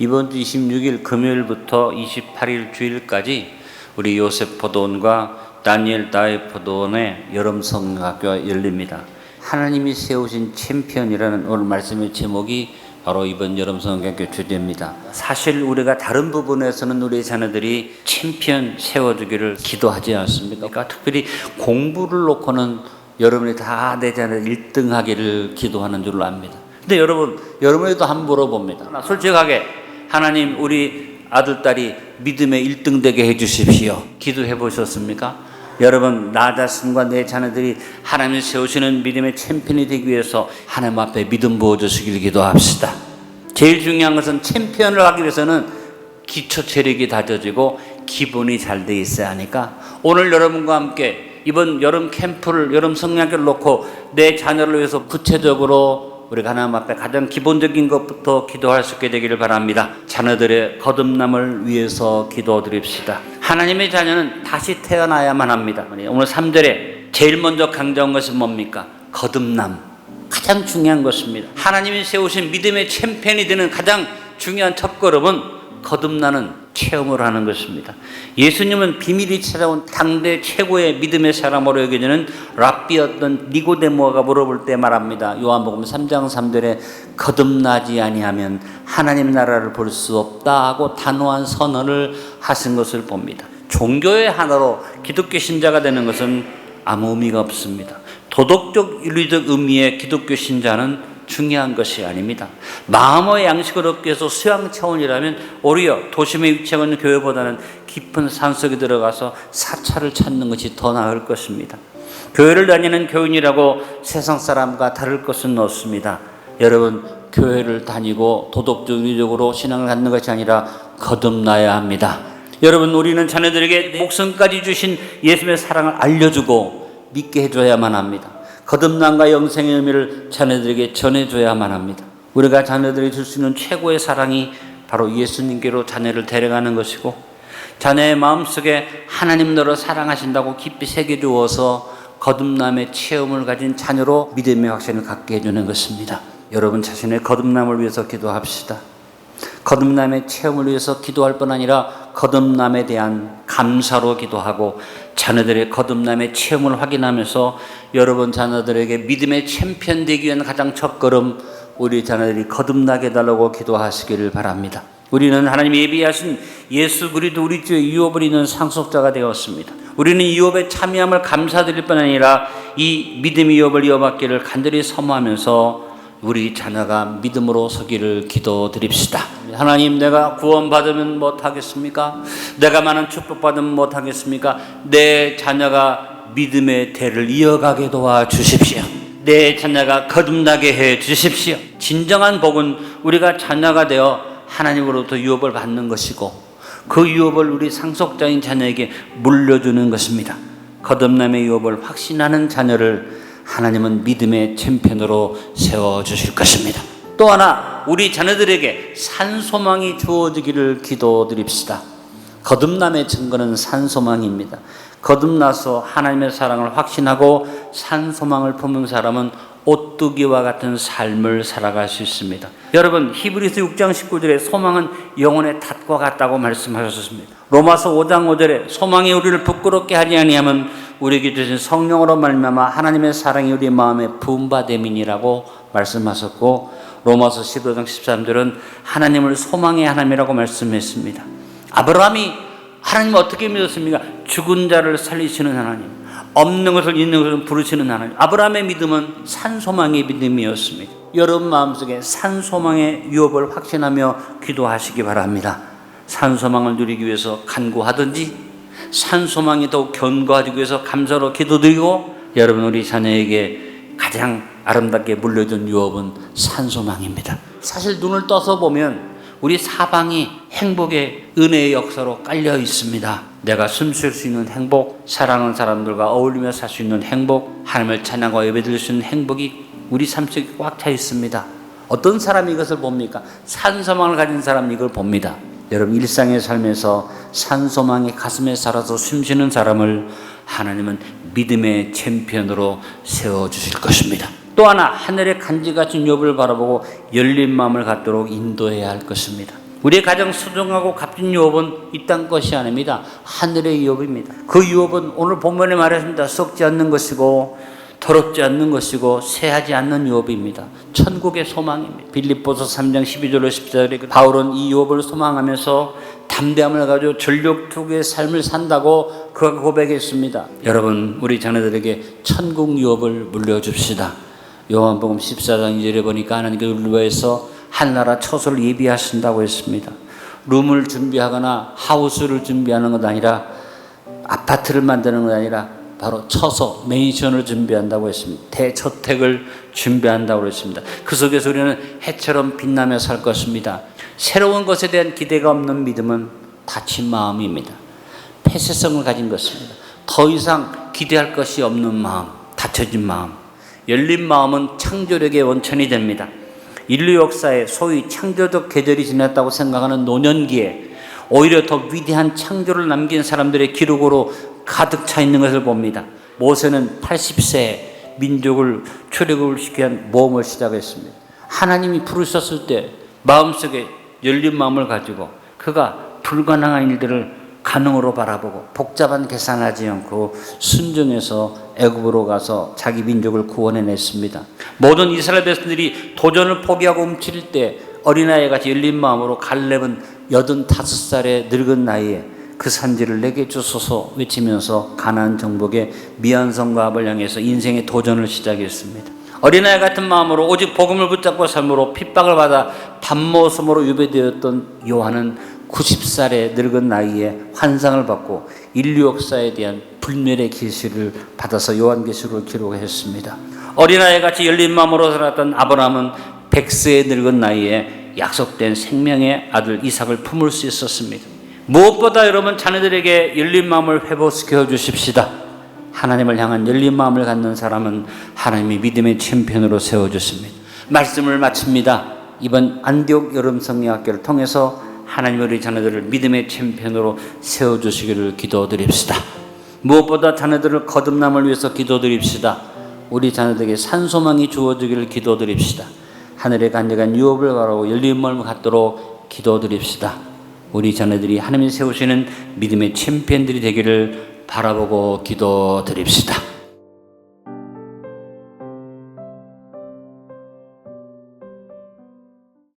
이번 주 26일 금요일부터 28일 주일까지 우리 요셉 포도원과 다니엘 다이 포도원의 여름 성학교가 열립니다. 하나님이 세우신 챔피언이라는 오늘 말씀의 제목이 바로 이번 여름 성학교 주제입니다. 사실 우리가 다른 부분에서는 우리 자녀들이 챔피언 세워주기를 기도하지 않습니까? 그러니까 특별히 공부를 놓고는 여러분이 다 내 자녀 1등 하기를 기도하는 줄로 압니다. 근데 여러분에도 한번 물어봅니다. 솔직하게 하나님 우리 아들, 딸이 믿음의 1등 되게 해주십시오. 기도해 보셨습니까? 여러분, 나 자신과 내 자녀들이 하나님이 세우시는 믿음의 챔피언이 되기 위해서 하나님 앞에 믿음 부어주시길 기도합시다. 제일 중요한 것은 챔피언을 하기 위해서는 기초 체력이 다져지고 기본이 잘 돼 있어야 하니까 오늘 여러분과 함께 이번 여름 캠프를, 여름 성령학교를 놓고 내 자녀를 위해서 구체적으로 우리가 하나님 앞에 가장 기본적인 것부터 기도할 수 있게 되기를 바랍니다. 자녀들의 거듭남을 위해서 기도드립시다. 하나님의 자녀는 다시 태어나야만 합니다. 오늘 3절에 제일 먼저 강조한 것은 뭡니까? 거듭남. 가장 중요한 것입니다. 하나님이 세우신 믿음의 챔피언이 되는 가장 중요한 첫걸음은 거듭나는 체험을 하는 것입니다. 예수님은 비밀이 찾아온 당대 최고의 믿음의 사람으로 여겨지는 랍비였던 니고데모가 물어볼 때 말합니다. 요한복음 3장 3절에 거듭나지 아니하면 하나님 나라를 볼 수 없다 하고 단호한 선언을 하신 것을 봅니다. 종교의 하나로 기독교 신자가 되는 것은 아무 의미가 없습니다. 도덕적 윤리적 의미의 기독교 신자는 중요한 것이 아닙니다. 마음의 양식을 얻기 위해서 수양 차원이라면 오히려 도심에 위치하고 있는 교회보다는 깊은 산속에 들어가서 사찰을 찾는 것이 더 나을 것입니다. 교회를 다니는 교인이라고 세상 사람과 다를 것은 없습니다. 여러분, 교회를 다니고 도덕적 윤리적으로 신앙을 갖는 것이 아니라 거듭나야 합니다. 여러분, 우리는 자녀들에게 목숨까지 주신 예수님의 사랑을 알려주고 믿게 해줘야만 합니다. 거듭남과 영생의 의미를 자녀들에게 전해줘야만 합니다. 우리가 자녀들에게 줄 수 있는 최고의 사랑이 바로 예수님께로 자녀를 데려가는 것이고, 자녀의 마음속에 하나님 너를 사랑하신다고 깊이 새겨주어서 거듭남의 체험을 가진 자녀로 믿음의 확신을 갖게 해주는 것입니다. 여러분 자신의 거듭남을 위해서 기도합시다. 거듭남의 체험을 위해서 기도할 뿐 아니라 거듭남에 대한 감사로 기도하고 자녀들의 거듭남의 체험을 확인하면서 여러분 자녀들에게 믿음의 챔피언 되기 위한 가장 첫걸음, 우리 자녀들이 거듭나게 해달라고 기도하시기를 바랍니다. 우리는 하나님이 예비하신 예수 그리스도 우리 주의 유업을 잇는 상속자가 되었습니다. 우리는 이 유업에 참여함을 감사드릴 뿐 아니라 이 믿음의 유업을 이어받기를 간절히 사모하면서 우리 자녀가 믿음으로 서기를 기도드립시다. 하나님, 내가 구원받으면 못하겠습니까? 내가 많은 축복받으면 못하겠습니까? 내 자녀가 믿음의 대를 이어가게 도와주십시오. 내 자녀가 거듭나게 해주십시오. 진정한 복은 우리가 자녀가 되어 하나님으로부터 유업을 받는 것이고 그 유업을 우리 상속자인 자녀에게 물려주는 것입니다. 거듭남의 유업을 확신하는 자녀를 하나님은 믿음의 챔피언으로 세워주실 것입니다. 또 하나, 우리 자녀들에게 산소망이 주어지기를 기도드립시다. 거듭남의 증거는 산소망입니다. 거듭나서 하나님의 사랑을 확신하고 산소망을 품은 사람은 오뚜기와 같은 삶을 살아갈 수 있습니다. 여러분, 히브리서 6장 19절에 소망은 영혼의 닷과 같다고 말씀하셨습니다. 로마서 5장 5절에 소망이 우리를 부끄럽게 하지 아니하면 우리에게 주신 성령으로 말미암아 하나님의 사랑이 우리 마음에 부음받음이니라고 말씀하셨고, 로마서 15장 13절은 하나님을 소망의 하나님이라고 말씀했습니다. 아브라함이 하나님을 어떻게 믿었습니까? 죽은 자를 살리시는 하나님, 없는 것을 있는 것을 부르시는 하나님. 아브라함의 믿음은 산소망의 믿음이었습니다. 여러분 마음속에 산소망의 유업을 확신하며 기도하시기 바랍니다. 산소망을 누리기 위해서 간구하든지 산소망이 더욱 견고하기 위해서 감사로 기도드리고, 여러분 우리 자녀에게 가장 아름답게 물려준 유업은 산소망입니다. 사실 눈을 떠서 보면 우리 사방이 행복의 은혜의 역사로 깔려 있습니다. 내가 숨쉴 수 있는 행복, 사랑하는 사람들과 어울리며 살 수 있는 행복, 하나님을 찬양하고 예배드릴 수 있는 행복이 우리 삶 속에 꽉 차 있습니다. 어떤 사람이 이것을 봅니까? 산소망을 가진 사람이 이걸 봅니다. 여러분 일상의 삶에서 산소망이 가슴에 살아서 숨쉬는 사람을 하나님은 믿음의 챔피언으로 세워주실 것입니다. 또 하나, 하늘의 간지같은 욥을 바라보고 열린 마음을 갖도록 인도해야 할 것입니다. 우리의 가장 소중하고 값진 유업은 이 땅 것이 아닙니다. 하늘의 유업입니다. 그 유업은 오늘 본문에 말했습니다. 썩지 않는 것이고 더럽지 않는 것이고 쇠하지 않는 유업입니다. 천국의 소망입니다. 빌립보서 3장 12절로 14절에 바울은 이 유업을 소망하면서 담대함을 가지고 전력투구의 삶을 산다고 그가 고백했습니다. 여러분, 우리 자녀들에게 천국 유업을 물려줍시다. 요한복음 14장 2절에 보니까 하나님께서 우리를 위해서 한나라 처소를 예비하신다고 했습니다. 룸을 준비하거나 하우스를 준비하는 것 아니라, 아파트를 만드는 것 아니라 바로 처소, 맨션을 준비한다고 했습니다. 대저택을 준비한다고 했습니다. 그 속에서 우리는 해처럼 빛나며 살 것입니다. 새로운 것에 대한 기대가 없는 믿음은 닫힌 마음입니다. 폐쇄성을 가진 것입니다. 더 이상 기대할 것이 없는 마음, 닫혀진 마음. 열린 마음은 창조력의 원천이 됩니다. 인류 역사에 소위 창조적 계절이 지났다고 생각하는 노년기에 오히려 더 위대한 창조를 남긴 사람들의 기록으로 가득 차 있는 것을 봅니다. 모세는 80세에 민족을 출애굽을 시키기 위한 모험을 시작했습니다. 하나님이 부르셨을 때 마음속에 열린 마음을 가지고 그가 불가능한 일들을 가능으로 바라보고 복잡한 계산하지 않고 순종해서 애굽으로 가서 자기 민족을 구원해냈습니다. 모든 이스라엘 백성들이 도전을 포기하고 움츠릴 때 어린아이같이 열린 마음으로 갈렙은 85살의 늙은 나이에 그 산지를 내게 주소서 외치면서 가나안 정복의 미안성과 압을 향해서 인생의 도전을 시작했습니다. 어린아이 같은 마음으로 오직 복음을 붙잡고 삶으로 핍박을 받아 밤모섬으로 유배되었던 요한은 90살의 늙은 나이에 환상을 받고 인류 역사에 대한 불멸의 계시를 받아서 요한계시록을 기록했습니다. 어린아이같이 열린 마음으로 살았던 아브라함은 100세의 늙은 나이에 약속된 생명의 아들 이삭을 품을 수 있었습니다. 무엇보다 여러분, 자녀들에게 열린 마음을 회복시켜 주십시다. 하나님을 향한 열린 마음을 갖는 사람은 하나님이 믿음의 챔피언으로 세워주십니다. 말씀을 마칩니다. 이번 안디옥 여름성리학교를 통해서 하나님 우리 자녀들을 믿음의 챔피언으로 세워주시기를 기도드립시다. 무엇보다 자녀들을 거듭남을 위해서 기도드립시다. 우리 자녀들에게 산소망이 주어지기를 기도드립시다. 하늘의 간절한 유업을 바라고 열린 마음을 갖도록 기도드립시다. 우리 자녀들이 하나님이 세우시는 믿음의 챔피언들이 되기를 바라보고 기도드립시다.